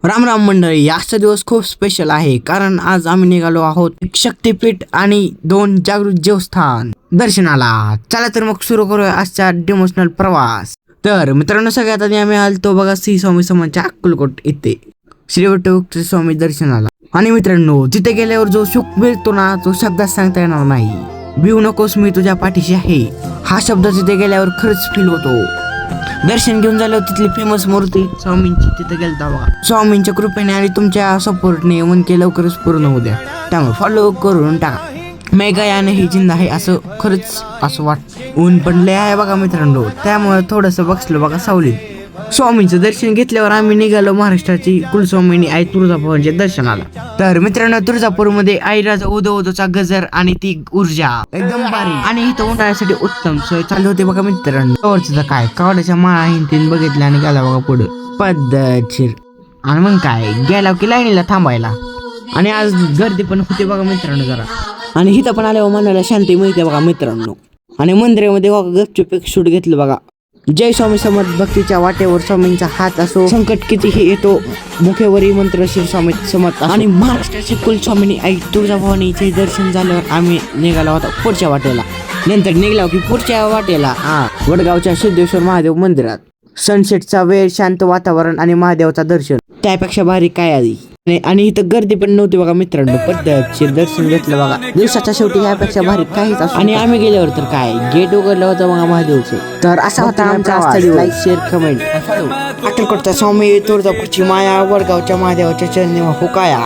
राम राम मंडळी, आजचा दिवस खूप स्पेशल आहे कारण आज आम्ही निघालो आहोत एक शक्तीपीठ आणि 2 जागृत देवस्थान दर्शनाला. चला तर मग सुरू करूया आजचा डिमोशनल प्रवास. तर मित्रांनो, सगळ्यात आधी आम्ही आलतो बघा श्री स्वामी समर्थांच्या अक्कलकोट येथे श्री विठ्ठल स्वामी दर्शनाला. आणि मित्रांनो, तिथे गेल्यावर जो सुख मिळतो ना, तो शब्दात सांगता येणार नाही. भिवू नकोस, मी तुझ्या पाठीशी आहे, हा शब्द तिथे गेल्यावर खरंच फील होतो. दर्शन घेऊन झाल्यावर तिथली फेमस मूर्ती स्वामींची तिथे गेलता बघा. स्वामींच्या कृपेने आणि तुमच्या सपोर्टने मन के लवकरच पूर्ण होऊ द्या. त्यामुळे फॉलो करून टाका. मेगा याने ही जिंदा आहे असं खरंच असं वाटतं. ऊन पडले आहे बघा मित्रांनो, त्यामुळे थोडंसं बसलो बघा सावलीत. स्वामींचं दर्शन घेतल्यावर आम्ही निघालो महाराष्ट्राची कुलस्वामिनी आई तुळजाभवानीच्या दर्शनाला. तर मित्रांनो, तुळजापूरमध्ये आई राजा उदो उदोचा गजर आणि ती ऊर्जा एकदम भारी आणि इथं उन्हाळ्यासाठी उत्तम सोय चालू होती बघा मित्रांनो. काय कावड्याच्या माळा हिंतीन बघितल्या आणि गेला बघा पुढं पद्धतशीर. आणि मग काय गेला की लाईनीला थांबायला. आणि आज गर्दी पण होती बघा मित्रांनो जरा. आणि इथं पण आल्यावर मनाला शांती मिळते बघा मित्रांनो. आणि मंदिरामध्ये बघा गपचूप एक शूट घेतलं बघा. जय स्वामी समर्थ. भक्तीच्या वाटेवर स्वामींचा हात असो, संकट कितीही येतो, मुखेवरी मंत्र श्री स्वामी समर्थ. आणि महाराष्ट्राची कुलस्वामिनी आई तुळजाभवानीचे दर्शन झाल्यावर आम्ही निघालो होता पुढच्या वाटेला. नंतर निघालो की पुढच्या वाटेला वडगावच्या सिद्धेश्वर महादेव मंदिरात. सनसेटचा वेळ, शांत वातावरण आणि महादेवाचा दर्शन त्यापेक्षा भारी काय आधी. आणि इथं गर्दी पण नव्हती बघा मित्रांनो. पद्धतशीर दर्शन घेतलं बघा. दिवसाच्या शेवटी यापेक्षा भारी काहीच असं. आणि आम्ही गेल्यावर तर काय गेट उघडलं होतं बघा महादेवचं. तर असा होता आमचा आजचा दिवस. Like, share, comment. अक्कलकोटचा स्वामी, तुळजापूरची माया, वडगावच्या महादेवाच्या चरणी हो काया.